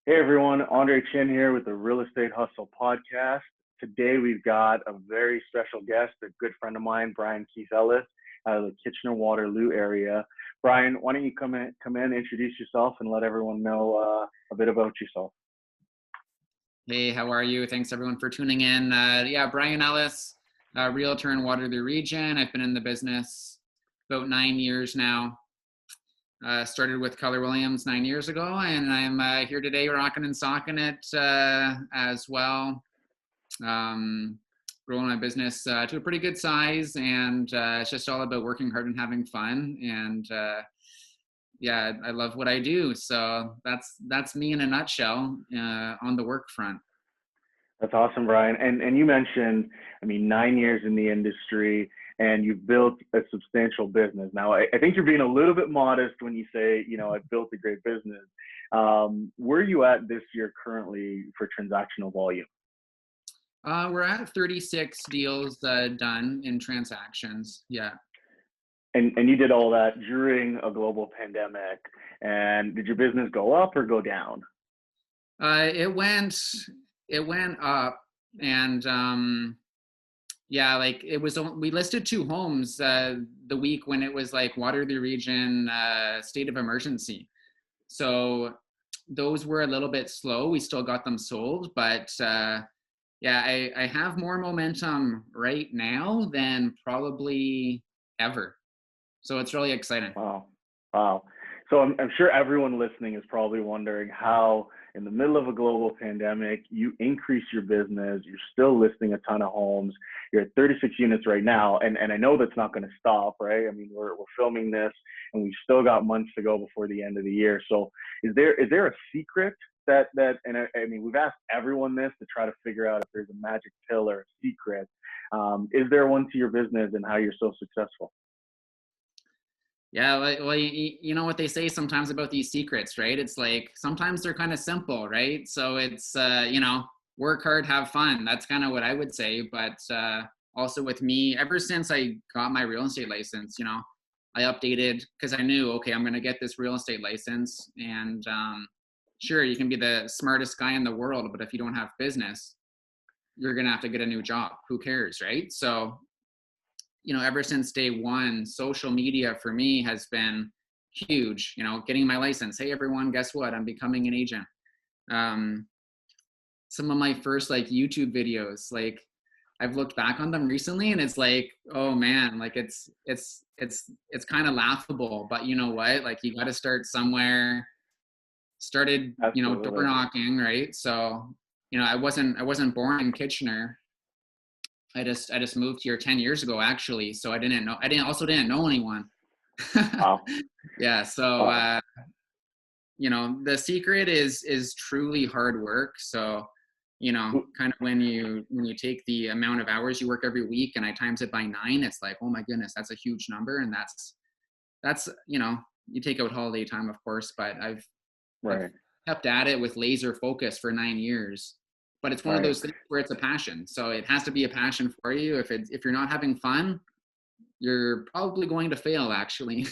Hey everyone, Andre Chin here with the Real Estate Hustle podcast. Today we've got a very special guest, a good friend of mine, Brian Keith Ellis, out of the Kitchener-Waterloo area. Brian, why don't you come in, introduce yourself, and let everyone know a bit about yourself. Hey, how are you? Thanks everyone for tuning in. Brian Ellis, realtor in Waterloo region. I've been in the business about 9 years now. Started with Keller Williams 9 years ago, and I'm here today rocking and socking it as well. Growing my business to a pretty good size, and it's just all about working hard and having fun. And I love what I do. So that's me in a nutshell on the work front. That's awesome, Brian. And you mentioned, 9 years in the industry, and you've built a substantial business. Now, I think you're being a little bit modest when you say, I've built a great business. Where are you at this year currently for transactional volume? We're at 36 deals done in transactions. Yeah. And you did all that during a global pandemic. And did your business go up or go down? It went up, and we listed 2 homes the week when it was like Waterloo region state of emergency. So those were a little bit slow. We still got them sold, but I have more momentum right now than probably ever. So it's really exciting. Wow. So I'm sure everyone listening is probably wondering how, in the middle of a global pandemic, you increase your business. You're still listing a ton of homes. You're at 36 units right now, and I know that's not going to stop, right? We're filming this, and we've still got months to go before the end of the year. So is there a secret that we've asked everyone this to try to figure out if there's a magic pill or a secret. Is there one to your business and how you're so successful? Yeah, well, you know what they say sometimes about these secrets, right? It's like sometimes they're kind of simple, right? So it's work hard, have fun. That's kind of what I would say. But also with me, ever since I got my real estate license, I updated because I knew, okay, I'm going to get this real estate license, and sure, you can be the smartest guy in the world, but if you don't have business, you're going to have to get a new job. Who cares, right? So ever since day one, social media for me has been huge. Getting my license. Hey, everyone, guess what? I'm becoming an agent. Some of my first YouTube videos, I've looked back on them recently, and it's like, oh man, it's kind of laughable. But you know what? You got to start somewhere. Started, Absolutely. door knocking, right? So, I wasn't born in Kitchener. I just moved here 10 years ago, actually. So I didn't know anyone. Wow. Yeah. So, Wow. the secret is truly hard work. So, kind of when you take the amount of hours you work every week and I times it by 9, it's like, oh my goodness, that's a huge number. And that's, you take out holiday time, of course, but I've kept at it with laser focus for 9 years. But it's one of those things where it's a passion. So it has to be a passion for you. If you're not having fun, you're probably going to fail, actually.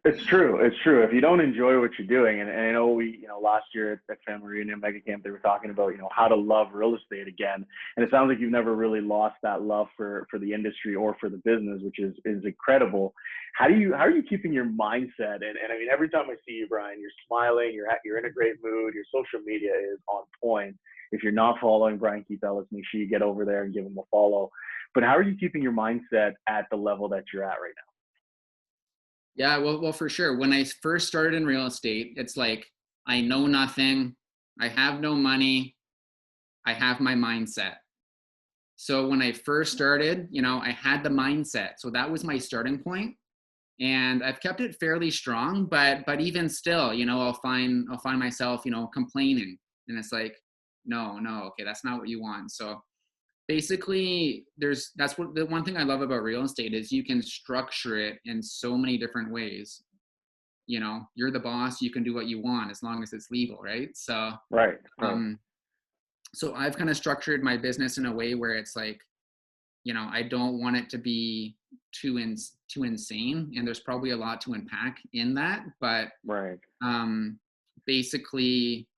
It's true. If you don't enjoy what you're doing, and I know last year at Family Reunion Mega Camp, they were talking about, how to love real estate again. And it sounds like you've never really lost that love for the industry or for the business, which is incredible. How are you keeping your mindset? And every time I see you, Brian, you're smiling, you're in a great mood, your social media is on point. If you're not following Brian Keith Ellis, make sure you get over there and give him a follow. But how are you keeping your mindset at the level that you're at right now? Yeah, well, for sure. When I first started in real estate, it's like, I know nothing. I have no money. I have my mindset. So when I first started, I had the mindset. So that was my starting point. And I've kept it fairly strong, but even still, I'll find myself, complaining. And it's like, no, okay, that's not what you want. So basically that's what the one thing I love about real estate is you can structure it in so many different ways. You're the boss, you can do what you want as long as it's legal, right? So Right. so I've kind of structured my business in a way where it's like, I don't want it to be too insane, and there's probably a lot to unpack in that, but Right. basically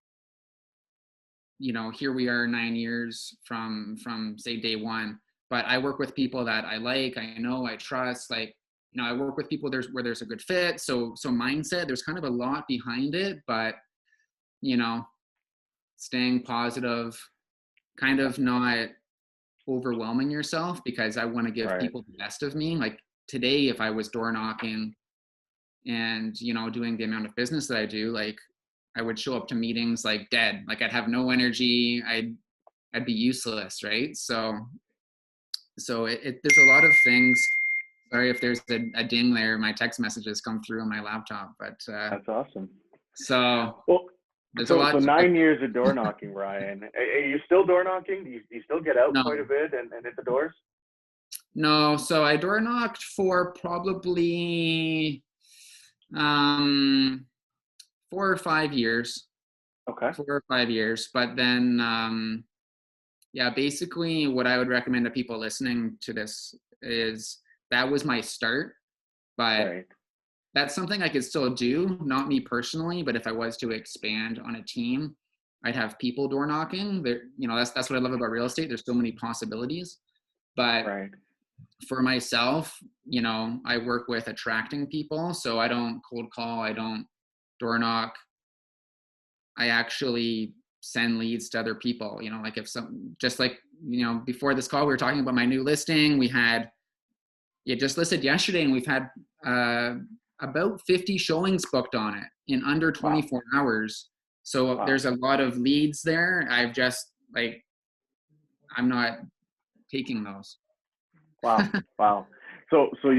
here we are 9 years from say day one, but I work with people that I like, I know, I trust, like, I work with people where there's a good fit. So mindset, there's kind of a lot behind it, but, you know, staying positive, kind of not overwhelming yourself, because I want to give Right. people the best of me. Like today, if I was door knocking and, doing the amount of business that I do, like I would show up to meetings like dead, like I'd have no energy. I'd be useless. Right. So there's a lot of things. Sorry if there's a ding there. My text messages come through on my laptop, but That's awesome. so Well, there's a so lot to it. 9 years of door knocking, Ryan. Are you still door knocking? Do you still get out quite a No, bit and hit the doors? no. So I door knocked for probably um 4 or 5 years, Okay. 4 or 5 years. But then, yeah, basically what I would recommend to people listening to this is that was my start, but Right. that's something I could still do, not me personally, but if I was to expand on a team, I'd have people door knocking. There, that's what I love about real estate. There's so many possibilities. But Right. for myself, I work with attracting people. So I don't cold call, I don't door knock. I actually send leads to other people. Like if just like, before this call, we were talking about my new listing. We had it just listed yesterday, and we've had about 50 showings booked on it in under Wow. 24 hours. So Wow. there's a lot of leads there. I've just like, I'm not taking those. Wow. Wow. So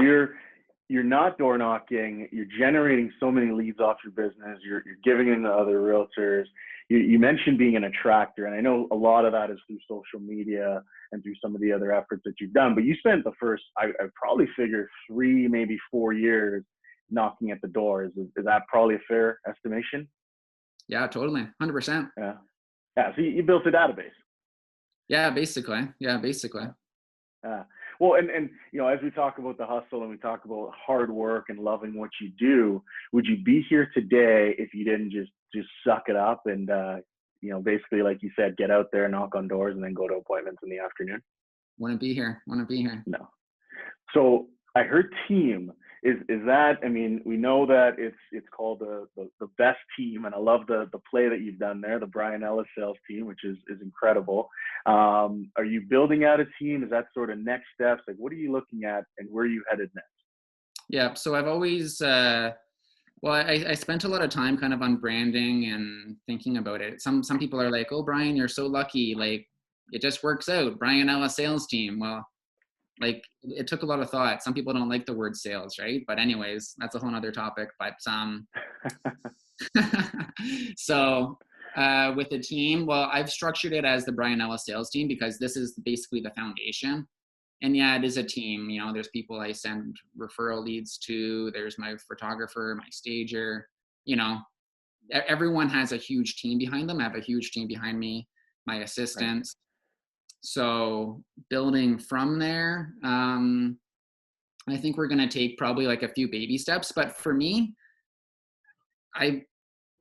you're not door knocking. You're generating so many leads off your business. You're giving them to other realtors. You mentioned being an attractor, and I know a lot of that is through social media and through some of the other efforts that you've done. But you spent the first, I probably figure 3, maybe 4 years knocking at the doors. Is that probably a fair estimation? Yeah, totally. 100%. Yeah. Yeah. So you built a database. Yeah, basically. Yeah, basically. Yeah. Well, and as we talk about the hustle and we talk about hard work and loving what you do, would you be here today if you didn't just suck it up and basically, like you said, get out there, knock on doors, and then go to appointments in the afternoon? Wouldn't be here. Wouldn't be here. No. So I heard team. Is that? I mean, we know that it's called the best team, and I love the play that you've done there, the Brian Ellis sales team, which is incredible. Are you building out a team? Is that sort of next steps? Like, what are you looking at, and where are you headed next? Yeah. So I've always, well, I spent a lot of time kind of on branding and thinking about it. Some people are like, "Oh, Brian, you're so lucky. Like, it just works out." Brian Ellis sales team. Well, like it took a lot of thought. Some people don't like the word sales, right? But anyways, that's a whole other topic. But so with the team, well, I've structured it as the Brian Ellis sales team because this is basically the foundation. And yeah, it is a team. There's people I send referral leads to. There's my photographer, my stager. You know, everyone has a huge team behind them. I have a huge team behind me, my Right. assistants. So building from there, I think we're going to take probably like a few baby steps. But for me, I,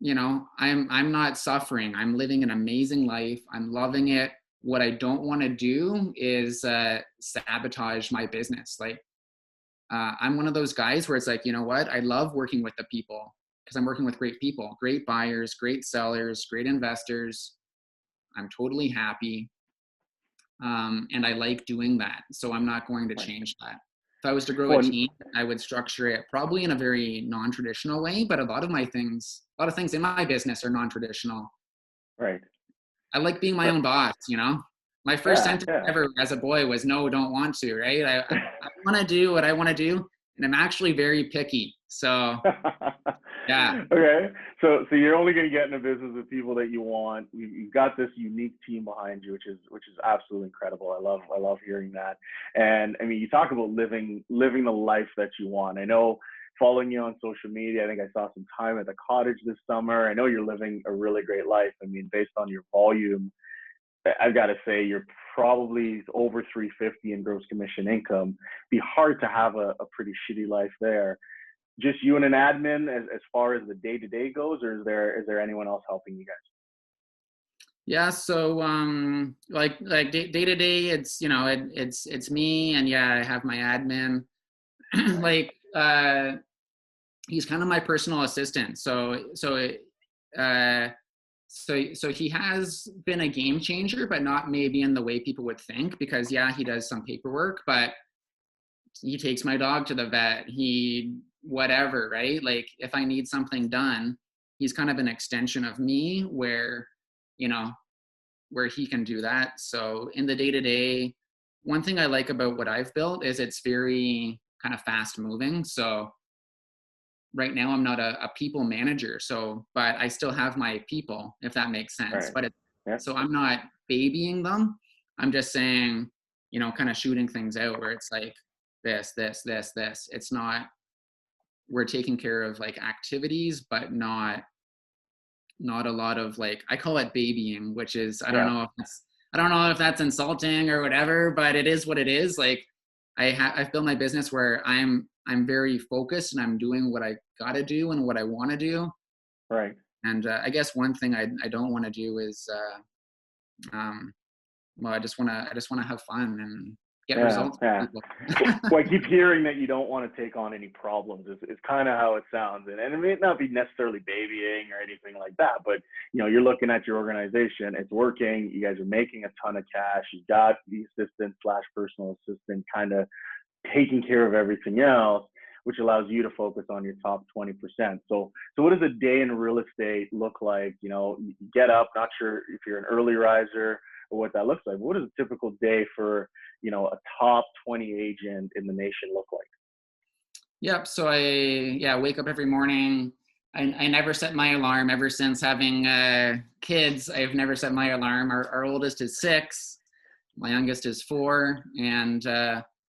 I'm not suffering. I'm living an amazing life. I'm loving it. What I don't want to do is sabotage my business. Like I'm one of those guys where it's like, you know what? I love working with the people because I'm working with great people, great buyers, great sellers, great investors. I'm totally happy. And I like doing that. So I'm not going to Right. change that. If I was to grow a Well, team, I would structure it probably in a very non-traditional way, but a lot of things in my business are non-traditional. right. I like being my Right. own boss. My first Yeah. sentence Yeah. ever as a boy was no, don't want to, right? I want to do what I want to do. And I'm actually very picky. So yeah, Okay, so you're only going to get in a business with people that you want. You've got this unique team behind you, which is absolutely incredible. I love hearing that. And I mean, you talk about living the life that you want. I know, following you on social media, I think I saw some time at the cottage this summer. I know you're living a really great life. I mean, based on your volume, I've got to say you're probably over 350 in gross commission income. Be hard to have a pretty shitty life there. Just you and an admin as far as the day to day goes, or is there anyone else helping you guys? Yeah, so like day to day, it's it's me, and yeah, I have my admin. Right. Like he's kind of my personal assistant. Uh so he has been a game changer, but not maybe in the way people would think, because yeah, he does some paperwork, but he takes my dog to the vet, he whatever, right? Like if I need something done, he's kind of an extension of me, you know where he can do that. So in the day to day, one thing I like about what I've built is it's very kind of fast moving. So right now I'm not a people manager, so but I still have my people, if that makes sense. Right. But Yeah. so I'm not babying them. I'm just saying, kind of shooting things out where it's like this. It's not, we're taking care of like activities, but not a lot of, like, I call it babying, which is, Yeah. I don't know if that's insulting or whatever, but it is what it is. Like I've built my business where I'm very focused and I'm doing what I got to do and what I want to do. Right. And I guess one thing I don't want to do is um, well, I just want to have fun and get Yeah. results for Yeah. people. Well, I keep hearing that you don't want to take on any problems. Is kind of how it sounds, and it may not be necessarily babying or anything like that. But you're looking at your organization; it's working. You guys are making a ton of cash. You got the assistant slash personal assistant kind of taking care of everything else, which allows you to focus on your top 20%. So what does a day in real estate look like? You get up, not sure if you're an early riser or what that looks like. What does a typical day for, a top 20 agent in the nation look like? Yep. So I wake up every morning. I never set my alarm ever since having kids. I've never set my alarm. Our oldest is 6, my youngest is 4, and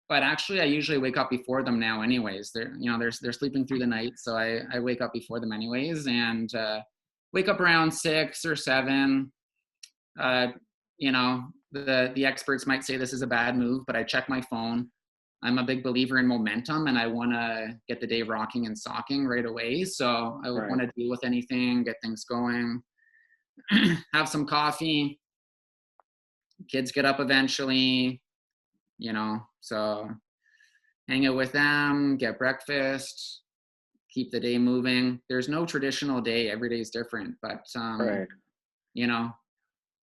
but actually I usually wake up before them now. Anyways, they're sleeping through the night, so I wake up before them anyways, and wake up around 6 or 7. Uh, the experts might say this is a bad move, but I check my phone. I'm a big believer in momentum, and I want to get the day rocking and socking right away. So I Right. want to deal with anything, get things going, have some coffee. Kids get up eventually, so hang out with them, get breakfast, keep the day moving. There's no traditional day. Every day is different, but Right. you know,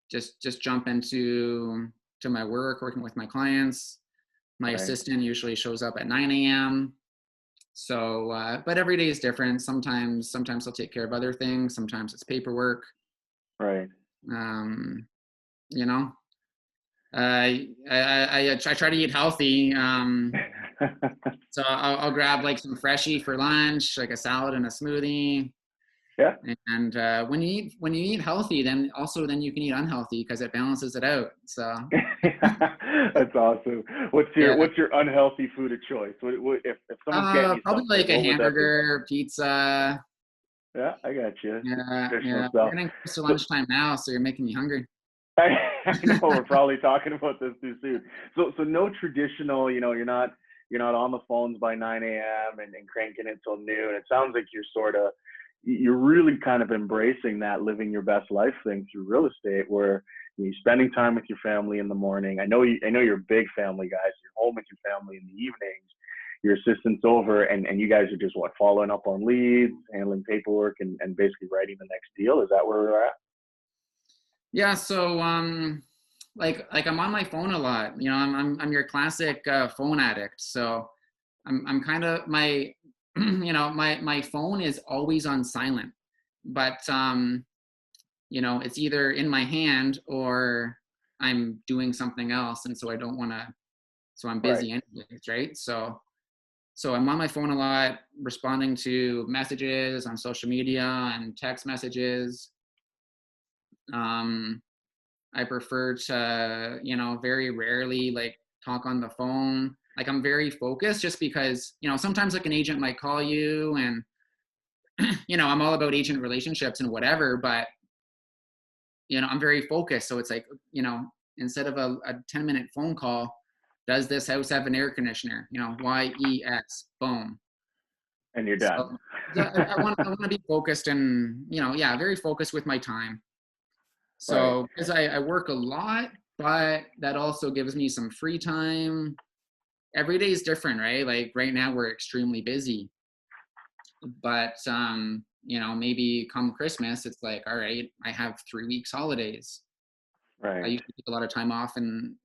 just jump to my work, working with my clients. My Right. assistant usually shows up at 9 a.m. So, but every day is different. Sometimes I'll take care of other things. Sometimes it's paperwork. Right. Um, you know, I try to eat healthy. So I'll grab like some freshie for lunch, like a salad and a smoothie. Yeah. And when you eat healthy, then you can eat unhealthy because it balances it out. So That's awesome. What's your yeah, what's your unhealthy food of choice? If someone's getting you probably something, like a what would that be? hamburger, pizza. Yeah, I got you. Yeah, Traditional yeah. We're stuff. getting close to So lunchtime now, so you're making me hungry. I know we're probably talking about this too soon. So no traditional. You're not on the phones by 9 a.m. and cranking it till noon. It sounds like you're really kind of embracing that living your best life thing through real estate, where you're spending time with your family in the morning. I know you're a big family guys. You're home with your family in the evenings. Your assistant's over, and you guys are just following up on leads, handling paperwork, and basically writing the next deal. Is that where we're at? Yeah, so like I'm on my phone a lot. I'm your classic phone addict. So I'm kind of my my phone is always on silent. But it's either in my hand or I'm doing something else, and so I don't want to, so I'm Right. busy anyways, right? So I'm on my phone a lot, responding to messages on social media and text messages. Um, I prefer to, very rarely like talk on the phone. Like I'm very focused just because, sometimes like an agent might call you and, I'm all about agent relationships and whatever, but, I'm very focused. So it's like, instead of a 10-minute phone call, does this house have an air conditioner? YES, boom. And you're done. So I want to be focused and, yeah, very focused with my time. Right. So because I work a lot, but that also gives me some free time. Every day is different, right? Like right now we're extremely busy, but maybe come Christmas, it's like, all right, I have 3 weeks holidays. I Right. usually take a lot of time off in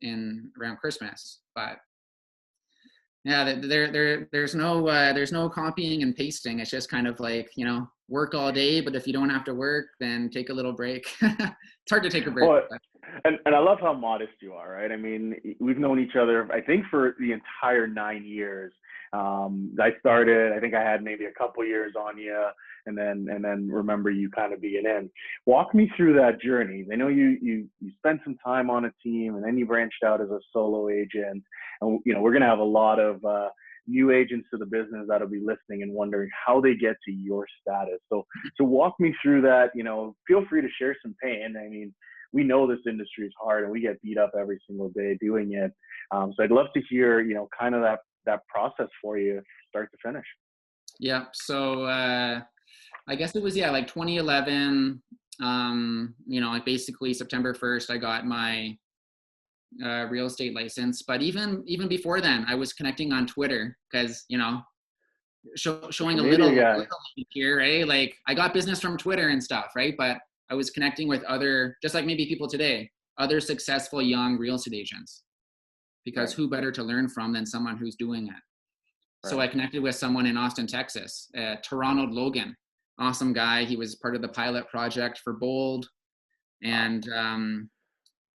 around Christmas, but yeah, there's no copying and pasting. It's just kind of like, work all day, but if you don't have to work, then take a little break. It's hard to take a break. Well, But and I love how modest you are, right? I mean, we've known each other, I think, for the entire 9 years. I think I had maybe a couple years on you, and then remember you kind of being in. Walk me through that journey. I know you spent some time on a team, and then you branched out as a solo agent. And we're gonna have a lot of new agents to the business that'll be listening and wondering how they get to your status. So walk me through that. Feel free to share some pain. I mean, we know this industry is hard and we get beat up every single day doing it. So I'd love to hear, kind of that process for you, start to finish. yeah, so I guess it was, yeah, like 2011. Like basically September 1st, I got my real estate license. But even before then, I was connecting on Twitter because showing Social a media little guy. here, right? Like I got business from Twitter and stuff, right? But I was connecting with other, just like maybe people today, other successful young real estate agents, because Right. who better to learn from than someone who's doing it? So I Right. connected with someone in Austin, Texas, Toronto Logan, awesome guy. He was part of the pilot project for Bold, Wow. and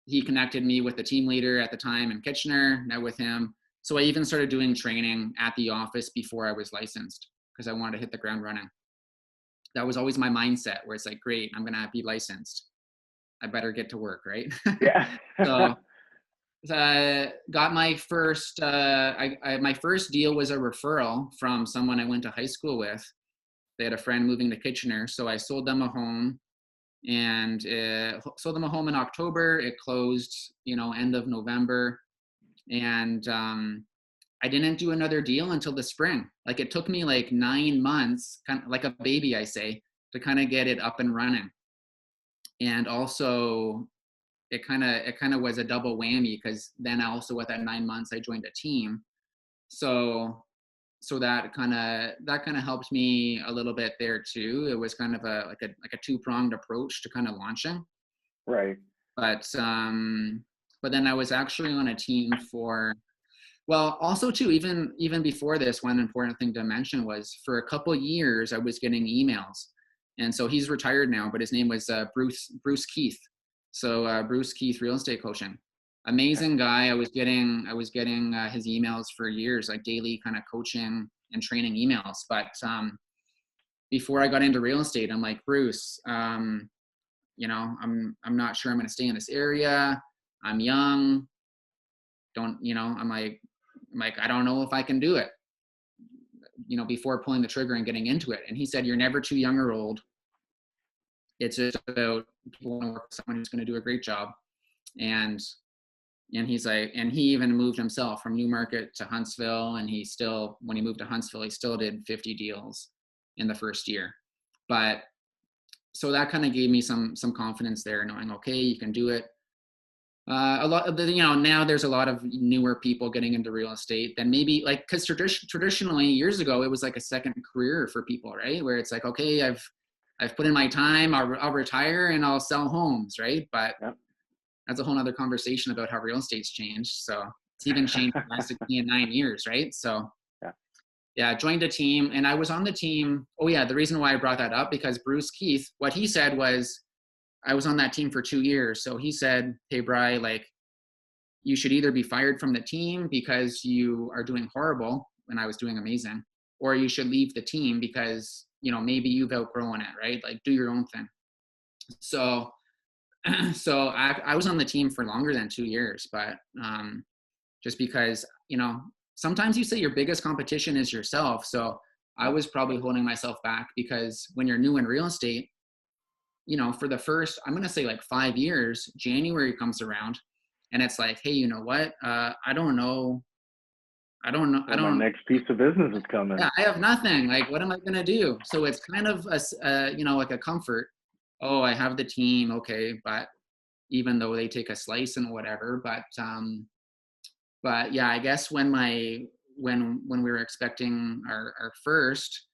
he connected me with the team leader at the time in Kitchener. Met with him. So I even started doing training at the office before I was licensed because I wanted to hit the ground running. That was always my mindset, where it's like, great, I'm gonna be licensed, I better get to work, right? Yeah. So got my first my first deal was a referral from someone I went to high school with. They had a friend moving to Kitchener, so I sold them a home, and sold them a home in October. It closed, end of November, and I didn't do another deal until the spring. Like it took me like 9 months, kind of like a baby, I say, to kind of get it up and running. And also, it kind of was a double whammy because then also with that 9 months, I joined a team. So that kind of helped me a little bit there too. It was kind of a two-pronged approach to kind of launching. Right. But then I was actually on a team for, well, also too, even before this, one important thing to mention was for a couple years I was getting emails, and so he's retired now, but his name was Bruce Keith. So Bruce Keith Real Estate Coaching, Okay. amazing guy. I was getting his emails for years, like daily kind of coaching and training emails. But before I got into real estate, I'm like, Bruce, I'm not sure I'm going to stay in this area. I'm young. Don't, I'm like, I don't know if I can do it, before pulling the trigger and getting into it. And he said, you're never too young or old. It's just about people want to work with someone who's going to do a great job. And he's like, and he even moved himself from Newmarket to Huntsville. And when he moved to Huntsville, he still did 50 deals in the first year. But so that kind of gave me some confidence there, knowing, okay, you can do it. A lot of now there's a lot of newer people getting into real estate than maybe, like, because traditionally years ago it was like a second career for people, right? Where it's like, okay, I've put in my time, I'll retire and I'll sell homes, right? But Yep. that's a whole other conversation about how real estate's changed. So it's even changed drastically in 9 years, right? So Yeah. yeah, I joined a team, and I was on the team. Oh yeah, the reason why I brought that up, because Bruce Keith, what he said was, I was on that team for 2 years. So he said, hey, Bri, like, you should either be fired from the team because you are doing horrible, and I was doing amazing, or you should leave the team because, maybe you've outgrown it, right? Like, do your own thing. So, so I was on the team for longer than 2 years, but just because, sometimes you say your biggest competition is yourself. So I Yep. was probably holding myself back because when you're new in real estate, for the first, I'm going to say like 5 years, January comes around and it's like, hey, you know what? I don't know. I don't know. I Where my don't, next piece of business is coming. yeah, I have nothing. Like, what am I going to do? So it's kind of like a comfort. Oh, I have the team. Okay. But even though they take a slice and whatever. But yeah, I guess when we were expecting our first,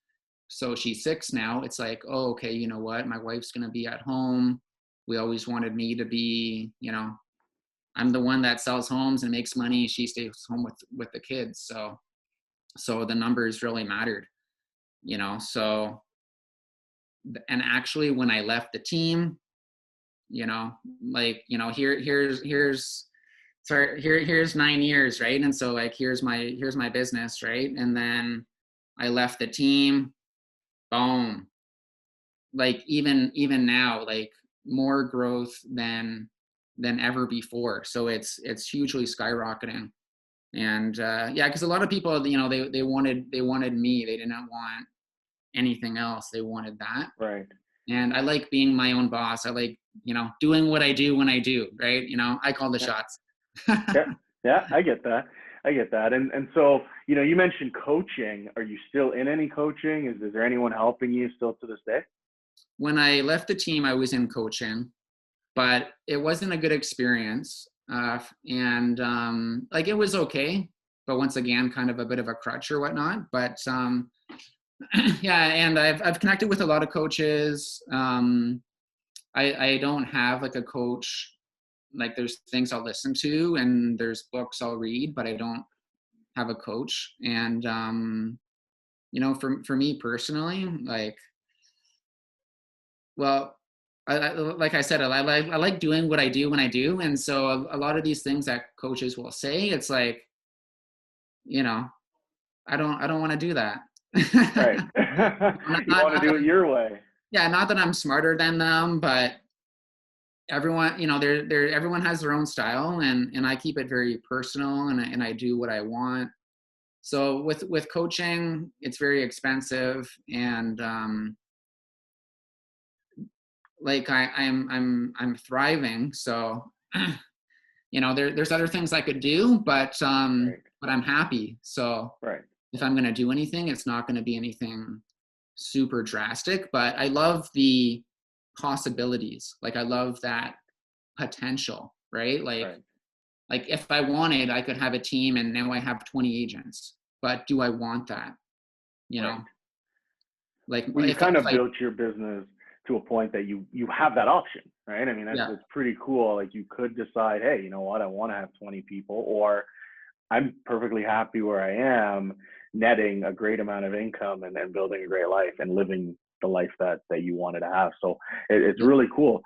so she's 6 now, it's like, oh, okay, you know what? My wife's going to be at home. We always wanted me to be, I'm the one that sells homes and makes money. She stays home with the kids. So the numbers really mattered, so, and actually when I left the team, here's 9 years, right? And so like, here's my business, right? And then I left the team, boom. Like even now, like more growth than ever before. So it's hugely skyrocketing. And yeah, because a lot of people, they wanted me. They didn't want anything else. They wanted that. Right. And I like being my own boss. I like, doing what I do when I do, right? I call the shots. Yeah, I get that. And so, you mentioned coaching. Are you still in any coaching? Is there anyone helping you still to this day? When I left the team, I was in coaching, but it wasn't a good experience. And like it was okay, but once again, kind of a bit of a crutch or whatnot. But yeah, and I've connected with a lot of coaches. I don't have like a coach. Like there's things I'll listen to and there's books I'll read, but I don't have a coach. And for me personally, like, well, like I said, I like doing what I do when I do. And so a lot of these things that coaches will say, it's like, I don't want to do that. Right. You want to do it your way. Yeah. Not that I'm smarter than them, but everyone, everyone has their own style, and I keep it very personal, and I do what I want. So with coaching, it's very expensive, and like I'm thriving. So there's other things I could do, but Right. but I'm happy. So Right. if I'm going to do anything, it's not going to be anything super drastic, but I love the possibilities. Like I love that potential, right? Like if I wanted, I could have a team and now I have 20 agents, but do I want that? Right. Like well, you if kind of I, built your business to a point that you have that option, right? I mean, that's pretty cool. Like you could decide, hey, you know what, I want to have 20 people, or I'm perfectly happy where I am, netting a great amount of income and then building a great life and living the life that you wanted to have. So it's really cool.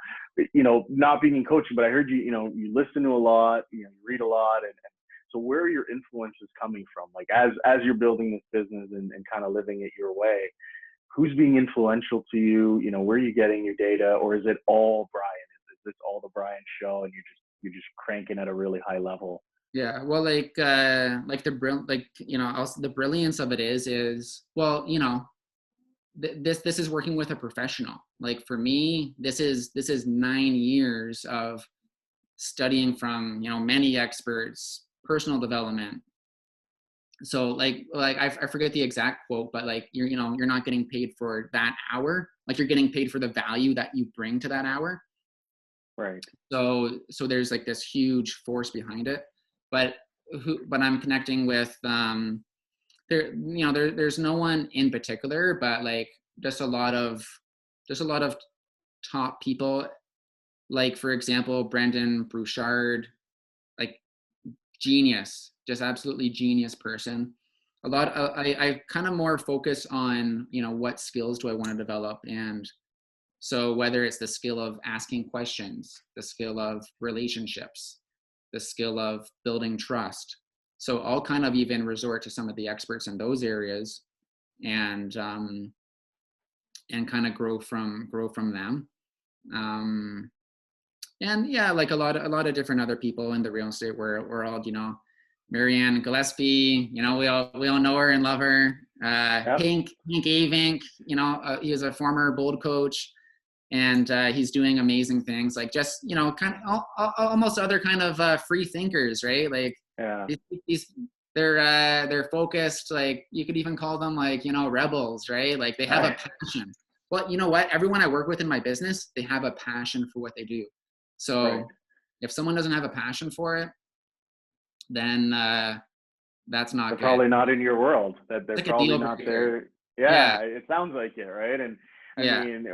Not being in coaching, but I heard you listen to a lot, you read a lot, and so where are your influences coming from? Like as you're building this business and kind of living it your way, who's being influential to you? Where are you getting your data, or is it all Brian? Is this all the Brian show, and you're just cranking at a really high level? Yeah, well, like also the brilliance of it is well, this is working with a professional. Like for me, this is 9 years of studying from many experts, personal development. So like I forget the exact quote, but like you're not getting paid for that hour. Like you're getting paid for the value that you bring to that hour. Right. So there's like this huge force behind it. But I'm connecting with there's no one in particular, but like just a lot of top people. Like for example, Brendan Bouchard, like genius, just absolutely genius person. I kind of more focus on what skills do I want to develop, and so whether it's the skill of asking questions, the skill of relationships, the skill of building trust. So I'll kind of even resort to some of the experts in those areas, and kind of grow from them. And yeah, like a lot of different other people in the real estate world, Marianne Gillespie, we all know her and love her. Yep. Hank Avink, he is a former Bold coach. And he's doing amazing things, like just kind of almost other kind of free thinkers, right? Like yeah, they're focused. Like you could even call them like rebels, right? Like they have a passion. Well, you know what? Everyone I work with in my business, they have a passion for what they do. So if someone doesn't have a passion for it, then that's not They're good. probably not in your world. That they're It's like a probably deal not breaker. there. Yeah, Yeah, it sounds like it, right? And I yeah, mean,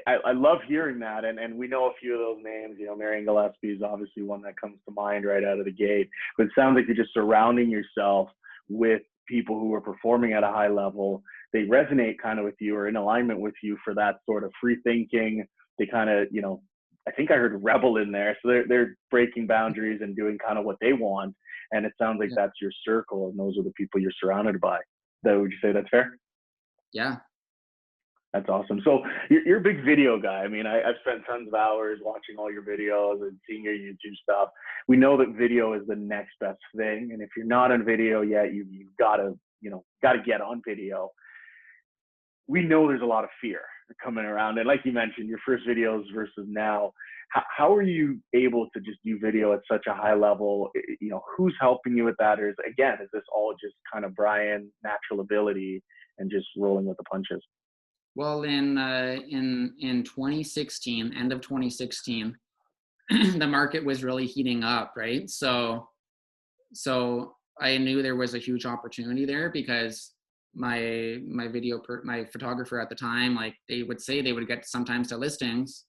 I love hearing that, and we know a few of those names. You know, Marion Gillespie is obviously one that comes to mind right out of the gate. But it sounds like you're just surrounding yourself with people who are performing at a high level. They resonate kind of with you or in alignment with you for that sort of free thinking. They kind of, you know, I think I heard rebel in there. So they're breaking boundaries and doing kind of what they want. And it sounds like yeah, that's your circle, and those are the people you're surrounded by. That would you say that's fair? yeah. That's awesome. So you're a big video guy. I mean, I've spent tons of hours watching all your videos and seeing your YouTube stuff. We know that video is the next best thing, and if you're not on video yet, you've got to, you know, got to get on video. We know there's a lot of fear coming around, and like you mentioned, your first videos versus now. How are you able to just do video at such a high level? You know, who's helping you with that, or is this all just kind of Brian natural ability and just rolling with the punches? Well, in 2016, end of 2016, the market was really heating up, right? So I knew there was a huge opportunity there because my photographer at the time, like they would say they would get sometimes to listings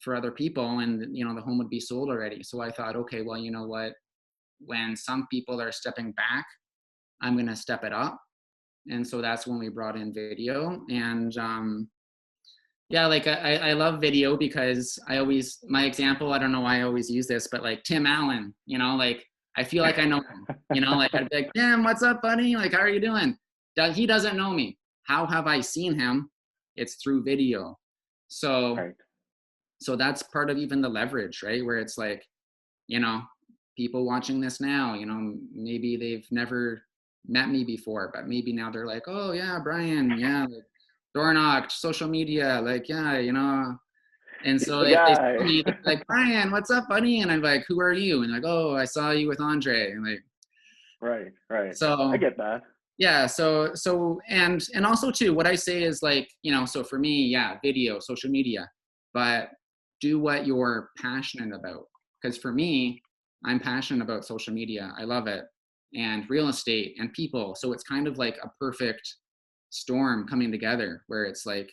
for other people, and you know the home would be sold already. So I thought, okay, well, you know what? When some people are stepping back, I'm going to step it up. And so that's when we brought in video. And yeah, like I love video because my example, I don't know why I always use this, but like Tim Allen, you know, like I feel like I know him, you know, like I'd be like, Tim, what's up, buddy? Like, how are you doing? He doesn't know me. How have I seen him? It's through video. So, Right. so that's part of even the leverage, right? Where it's like, you know, people watching this now, you know, maybe they've never met me before, but maybe now they're like, oh yeah, Brian, yeah, like, door knocked, social media, like, yeah, you know. And so The if they guy. see me, they're like, Brian, what's up, buddy? And I'm like, who are you? And like, oh, I saw you with Andre. And like, Right, right. I so get that. yeah, and also too, what I say is like, you know, so for me, yeah, video, social media, but do what you're passionate about. Because for me, I'm passionate about social media. I love it. And real estate and people. So it's kind of like a perfect storm coming together where it's like,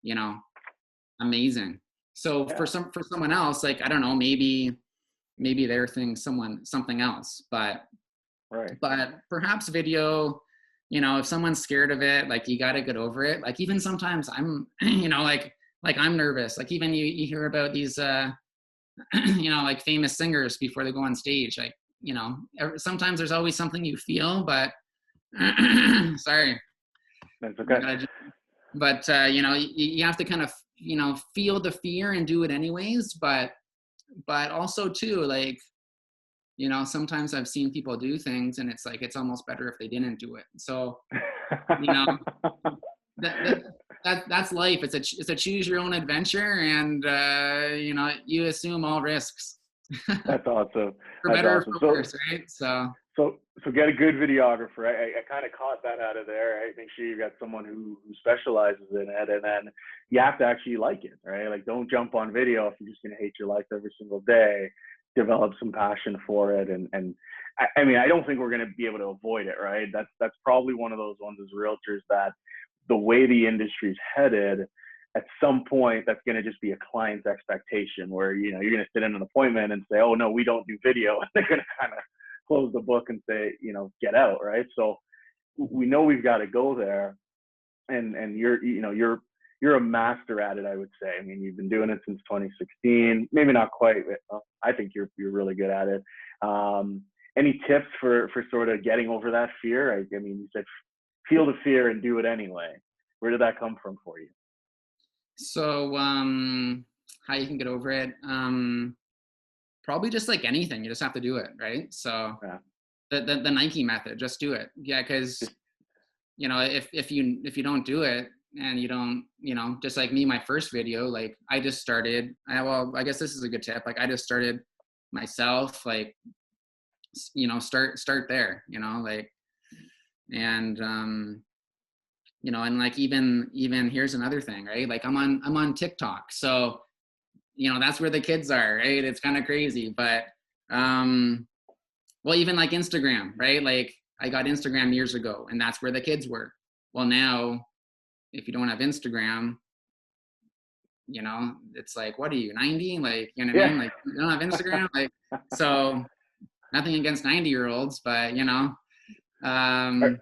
you know, amazing. So Yeah, for someone else, like, I don't know, maybe their thing, something else, right. but perhaps video, you know, if someone's scared of it, like you got to get over it. Like even sometimes I'm, you know, like I'm nervous. Like even you hear about these, you know, like famous singers before they go on stage. Like, you know, sometimes there's always something you feel, but sorry, That's I okay. gotta but you know, you have to kind of, you know, feel the fear and do it anyways. But also too, like, you know, sometimes I've seen people do things and it's like it's almost better if they didn't do it. So you know, that, that, that's life. It's a choose your own adventure, and you know, you assume all risks That's awesome. for That's better or awesome. for worse, right? So So get a good videographer. I kind of caught that out of there. Right? Make sure you got someone who specializes in it, and then you have to actually like it, right? Like don't jump on video if you're just gonna hate your life every single day. Develop some passion for it, and I mean I don't think we're gonna be able to avoid it, right? That's probably one of those ones as realtors that the way the industry's headed, at some point that's going to just be a client's expectation where, you know, you're going to sit in an appointment and say, oh no, we don't do video. And they're going to kind of close the book and say, you know, get out. Right. So we know we've got to go there. And you're a master at it, I would say. I mean, you've been doing it since 2016, maybe not quite. I think you're really good at it. Any tips for sort of getting over that fear? I mean, you said feel the fear and do it anyway. Where did that come from for you? so how you can get over it? Probably just like anything, you just have to do it, right? So Yeah. the Nike method, just do it. Yeah, because Just you know, if you don't do it and you don't, you know, just like me, my first video, like I just started. Well, I guess this is a good tip. Like I just started myself, like, you know, start there, you know, like, and you know, and like even here's another thing, right? Like I'm on TikTok, so that's where the kids are, right? It's kind of crazy. But well, even like Instagram, right? Like I got Instagram years ago, and that's where the kids were. Well, now if you don't have Instagram, it's like, what are you, 90? Like, you know what I Yeah. mean? Like, you don't have Instagram? Like, so nothing against 90-year-olds, but Are, um,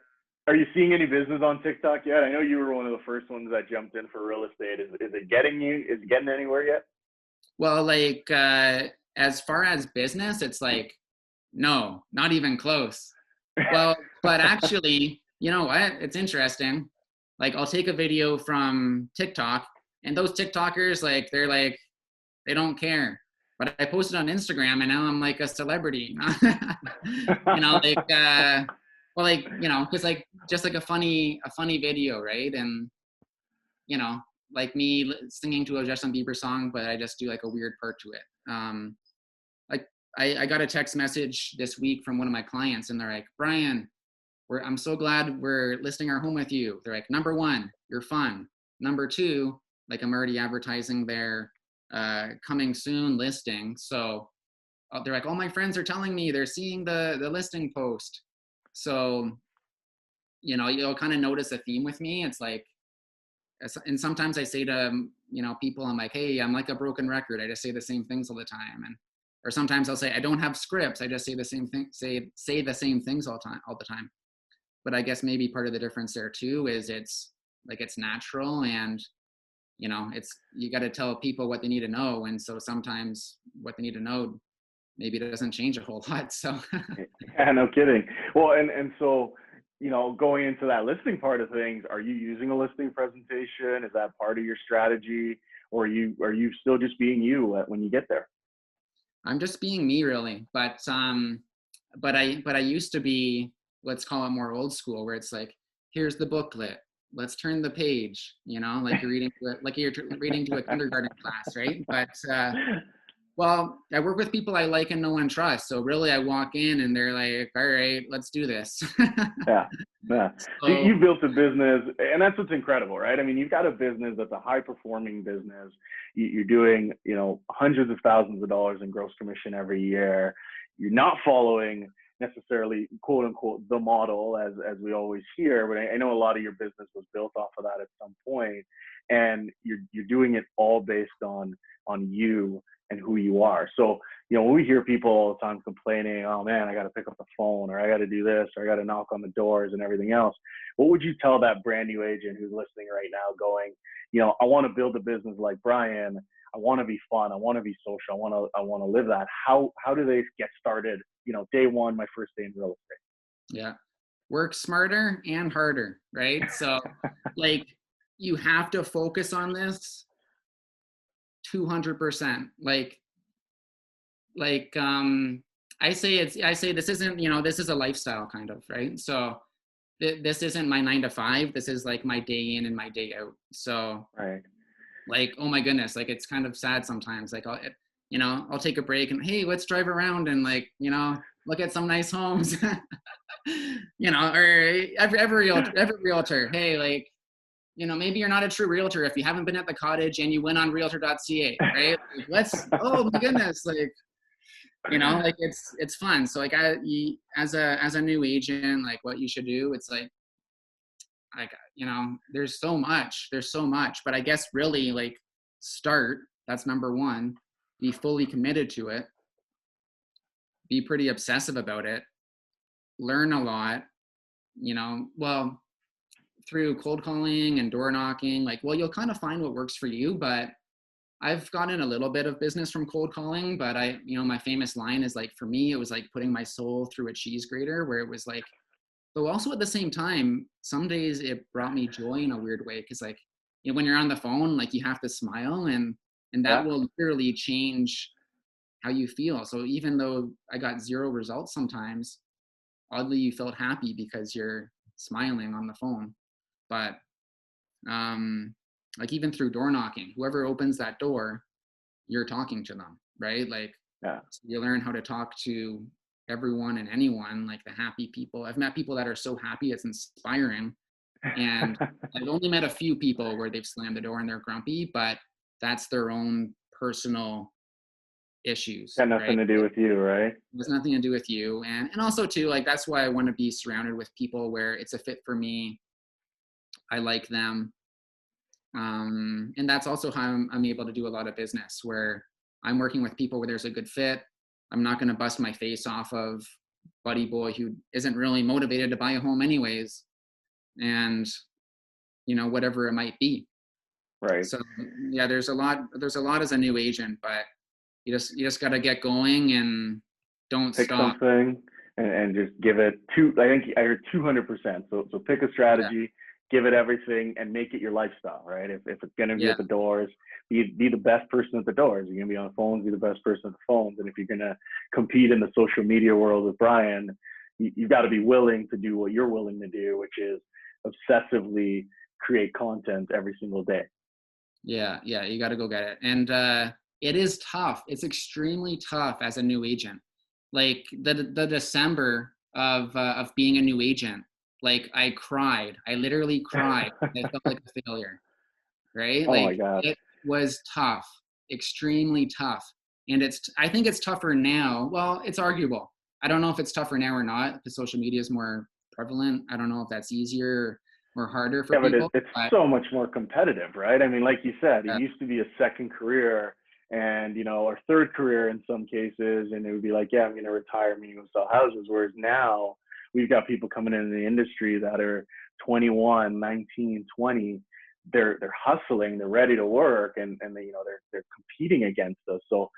are you seeing any business on TikTok yet? I know you were one of the first ones that jumped in for real estate. Is it getting anywhere yet? well, like, as far as business, it's like, no, not even close. Well, but actually, you know what? It's interesting. Like, I'll take a video from TikTok, and those TikTokers, like, they don't care. But I posted on Instagram, and now I'm like a celebrity. Like, well, like, because like just like a funny video, right? And you know, like me singing to a Justin Bieber song, but I just do like a weird part to it. Like I got a text message this week from one of my clients, and they're like, Brian, I'm so glad we're listing our home with you. They're like, number one, you're fun. Number two, like I'm already advertising their coming soon listing. So they're like, all my friends are telling me they're seeing the listing post. So, you'll kind of notice a theme with me. It's like, and sometimes I say to, people, I'm like, hey, I'm like a broken record. I just say the same things all the time. Or sometimes I'll say, I don't have scripts. I just say the same thing, say the same things all the time. But I guess maybe part of the difference there too is it's natural, and you got to tell people what they need to know, and so sometimes what they need to know maybe it doesn't change a whole lot. So Yeah, no kidding. Well, and so, going into that listing part of things, are you using a listing presentation? Is that part of your strategy, or are you still just being you when you get there? I'm just being me, really. But I used to be, let's call it more old school, where it's like, here's the booklet, let's turn the page, like you're reading to a kindergarten class, right? But well, I work with people I like and know and trust. So really, I walk in and they're like, all right, let's do this. Yeah, yeah. So So you've built a business, and that's what's incredible, right? I mean, you've got a business that's a high-performing business. You're doing, hundreds of thousands of dollars in gross commission every year. You're not following necessarily, quote unquote, the model as we always hear, but I know a lot of your business was built off of that at some point, and you're doing it all based on you and who you are. So, when we hear people all the time complaining, oh man, I got to pick up the phone, or I got to do this, or I got to knock on the doors and everything else, what would you tell that brand new agent who's listening right now going, I want to build a business like Brian. I want to be fun. I want to be social. I want to live that. How do they get started? Day one, my first day in real estate. yeah, work smarter and harder, right? So like you have to focus on this 200%. I say this isn't, this is a lifestyle kind of, right? So this isn't my 9 to 5. This is like my day in and my day out. So Right. like, oh my goodness, like it's kind of sad sometimes. Like I'll take a break and, hey, let's drive around and like, look at some nice homes. Or every realtor, hey, like, maybe you're not a true realtor if you haven't been at the cottage and you went on realtor.ca, right? Like, oh my goodness, like, like it's fun. So like as a new agent, like what you should do, it's like, there's so much, but I guess really like start, that's number one, be fully committed to it, be pretty obsessive about it, learn a lot, well, through cold calling and door knocking, like, well, you'll kind of find what works for you, but I've gotten a little bit of business from cold calling, but my famous line is like, for me, it was like putting my soul through a cheese grater, where it was like, though also at the same time, some days it brought me joy in a weird way. Cause like, when you're on the phone, like you have to smile, and that Yeah. will literally change how you feel. So even though I got zero results sometimes, oddly you felt happy because you're smiling on the phone. But like even through door knocking, whoever opens that door, you're talking to them, right? Like, Yeah. so you learn how to talk to everyone and anyone, like the happy people. I've met people that are so happy, it's inspiring. And I've only met a few people where they've slammed the door and they're grumpy, but that's their own personal issues, Got nothing right? to do with you, right? It has nothing to do with you. And also too, like, that's why I want to be surrounded with people where it's a fit for me. I like them. And that's also how I'm able to do a lot of business, where I'm working with people where there's a good fit. I'm not going to bust my face off of buddy boy who isn't really motivated to buy a home anyways. And, whatever it might be. Right. So yeah, there's a lot as a new agent, but you just got to get going and don't Pick stop. something and just give it I think I heard 200%. So pick a Yeah. strategy, give it everything, and make it your lifestyle, right? If it's going to be Yeah. at the doors, be the best person at the doors. You're going to be on the phones, be the best person at the phones. And if you're going to compete in the social media world with Brian, you've got to be willing to do what you're willing to do, which is obsessively create content every single day. Yeah. You got to go get it. And it is tough. It's extremely tough as a new agent. Like the December of being a new agent, like I cried. I literally cried. I felt like a failure. Right? Oh my Like gosh. it was tough, extremely tough. And I think it's tougher now. Well, it's arguable. I don't know if it's tougher now or not because social media is more prevalent. I don't know if that's easier or harder for Yeah, but people. it's But so much more competitive, right? I mean, like you said, it uh, used to be a second career and, or third career in some cases. And it would be like, yeah, I'm going to retire, I'm going to go sell houses. Whereas now we've got people coming in the industry that are 21, 19, 20. They're hustling, they're ready to work, and they, they're competing against us. So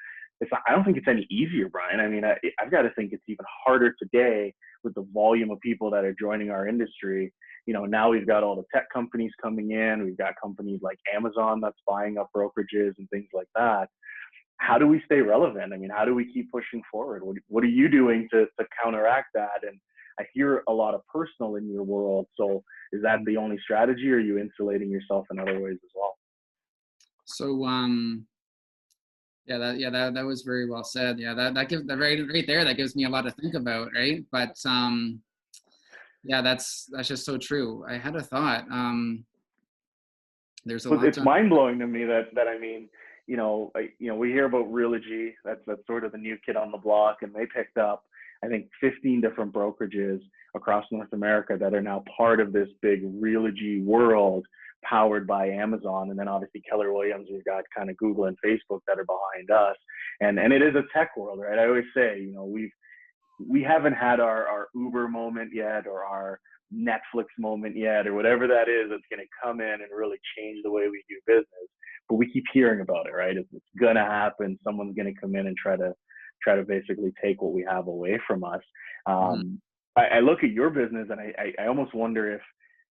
I don't think it's any easier, Brian. I mean, I've got to think it's even harder today with the volume of people that are joining our industry. Now we've got all the tech companies coming in. We've got companies like Amazon that's buying up brokerages and things like that. How do we stay relevant? I mean, how do we keep pushing forward? What are you doing to counteract that? And I hear a lot of personal in your world. So is that the only strategy, or are you insulating yourself in other ways as well? so that was very well said. Yeah, that gives that right there. That gives me a lot to think about, right? But yeah, that's just so true. I had a thought. There's a But lot it's to. mind blowing to me that I mean, we hear about Realogy. That's sort of the new kid on the block, and they picked up, I think, 15 different brokerages across North America that are now part of this big Realogy world powered by Amazon. And then obviously Keller Williams, we've got kind of Google and Facebook that are behind us. And it is a tech world, right? I always say, we haven't had our Uber moment yet, or our Netflix moment yet, or whatever that is that's going to come in and really change the way we do business. But we keep hearing about it, right? It's going to happen. Someone's going to come in and try to basically take what we have away from us. Mhm. I look at your business and I almost wonder if,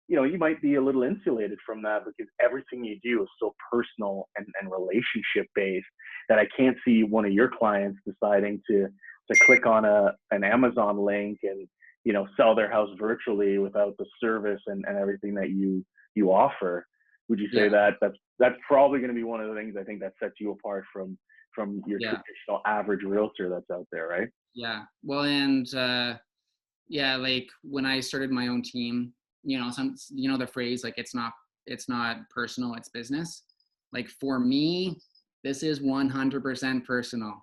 you might be a little insulated from that, because everything you do is so personal and relationship based that I can't see one of your clients deciding to click on an Amazon link and, sell their house virtually without the service and everything that you offer. Would you say Yeah, that that's probably going to be one of the things I think that sets you apart from your yeah, traditional average realtor that's out there, right? yeah. Well, and yeah, like when I started my own team, the phrase like it's not personal, it's business. Like for me, this is 100% personal.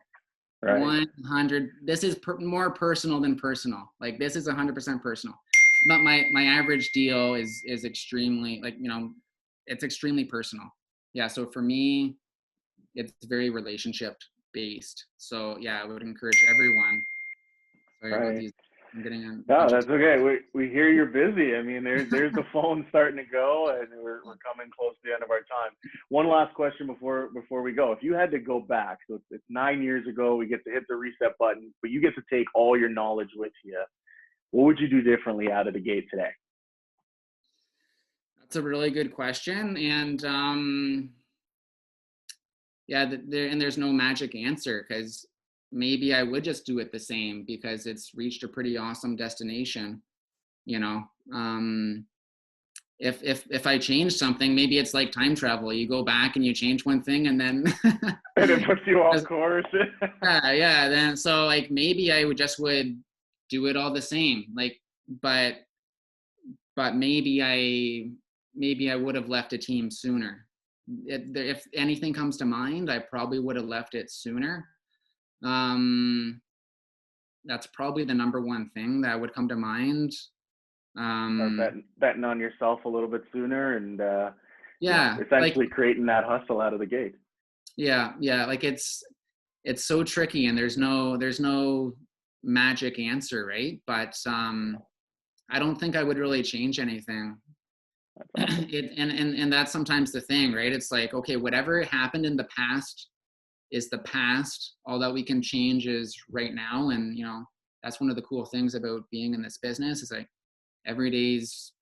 Right. 100. This is more personal than personal. Like this is 100% personal. But my average deal is extremely it's extremely personal. Yeah. So for me, it's very relationship based. So yeah, I would encourage everyone. Sorry about Right. these. I'm getting a No, bunch of. that's okay. We hear you're busy. I mean, there's the phone starting to go, and we're coming close to the end of our time. One last question before we go. If you had to go back, so it's 9 years ago, we get to hit the reset button, but you get to take all your knowledge with you. What would you do differently out of the gate today? That's a really good question, and yeah, there's no magic answer because maybe I would just do it the same because it's reached a pretty awesome destination. You know, um, if I change something, maybe it's like time travel. You go back and you change one thing, and then And it puts you off course. yeah. Then so like maybe I would do it all the same. Like, but maybe I would have left a team sooner. if anything comes to mind, I probably would have left it sooner. That's probably the number one thing that would come to mind. Or Um, betting on yourself a little bit sooner, and yeah, like, essentially creating that hustle out of the gate. yeah, like it's so tricky, and there's no magic answer, right? But I don't think I would really change anything. That's awesome. And that's sometimes the thing, right? It's like, okay, whatever happened in the past is the past. All that we can change is right now. And that's one of the cool things about being in this business, is like every day's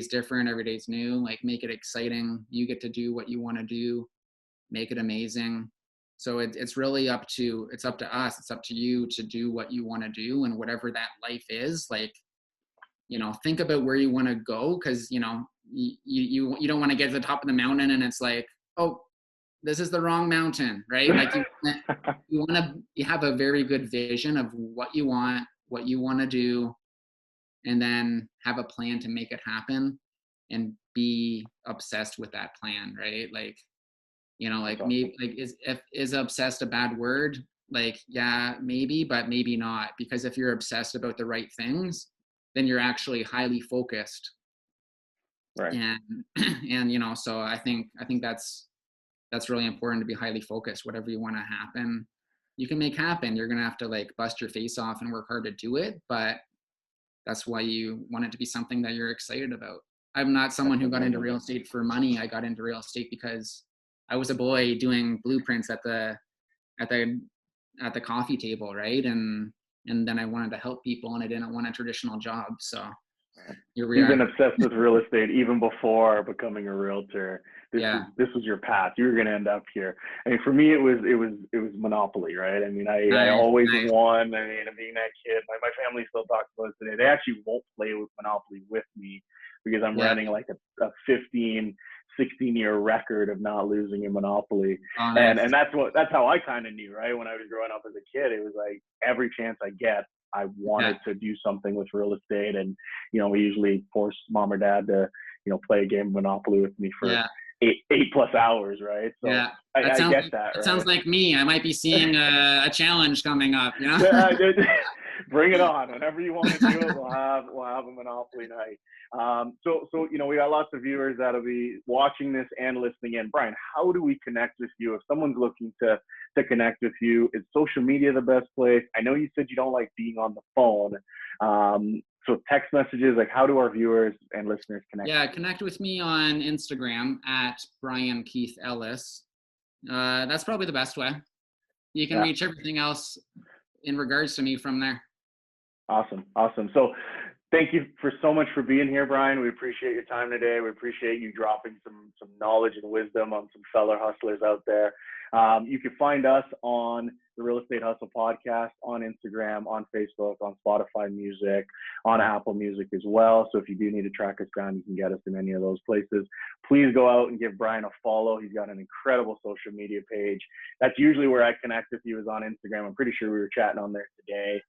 different, every day's new. Like, make it exciting. You get to do what you want to do, make it amazing. So it's really up to us, it's up to you to do what you want to do, and whatever that life is. Like, think about where you want to go, because you don't want to get to the top of the mountain and it's like, oh, this is the wrong mountain, right? Like, you have a very good vision of what you want to do, and then have a plan to make it happen, and be obsessed with that plan, right? Like, like, That's maybe, awesome. like, is obsessed a bad word? Like, yeah, maybe, but maybe not, because if you're obsessed about the right things, then you're actually highly focused. Right. And and so I think that's really important, to be highly focused. Whatever you want to happen, you can make happen. You're gonna have to, like, bust your face off and work hard to do it, but that's why you want it to be something that you're excited about. I'm not That's someone who got into amazing. real estate for money. I got into real estate because I was a boy doing blueprints at the at the coffee table, right? And then I wanted to help people, and I didn't want a traditional job. So here we You've been are. obsessed with real estate even before becoming a realtor. Yeah. This was your path. You were going to end up here. I mean, for me, it was Monopoly, right? I mean, I Nice, always nice. won. I mean, being that kid, my family still talks about it today. They actually won't play with Monopoly with me because I'm Yeah. running like a 15, 16-year record of not losing in Monopoly. Oh, And nice. that's how I kind of knew, right? When I was growing up as a kid, it was like every chance I get, I Yeah. wanted to do something with real estate. And we usually force mom or dad to, play a game of Monopoly with me for Yeah. eight plus hours, right? So Yeah. I get that, That sounds right? like me. I might be seeing a challenge coming up, Yeah, bring it on. Whenever you want to do it, we'll have a Monopoly night. So we got lots of viewers that'll be watching this and listening in. Brian, how do we connect with you if someone's looking to connect with you? Is social media the best place? I know you said you don't like being on the phone. So text messages, like, how do our viewers and listeners connect Yeah, with you? connect with me on Instagram at Brian Keith Ellis. That's probably the best way. You can Yeah. reach everything else in regards to me from there. Awesome. So thank you for so much for being here, Brian. We appreciate your time today. We appreciate you dropping some knowledge and wisdom on some fellow hustlers out there. You can find us on the Real Estate Hustle podcast on Instagram, on Facebook, on Spotify Music, on Apple Music as well. So if you do need to track us down, you can get us in any of those places. Please go out and give Brian a follow. He's got an incredible social media page. That's usually where I connect with you, is on Instagram. I'm pretty sure we were chatting on there today,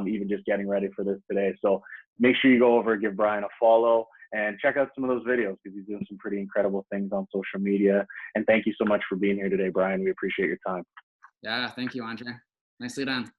even just getting ready for this today. So make sure you go over and give Brian a follow and check out some of those videos, because he's doing some pretty incredible things on social media. And thank you so much for being here today, Brian. We appreciate your time. Yeah, thank you, Andre. Nicely done.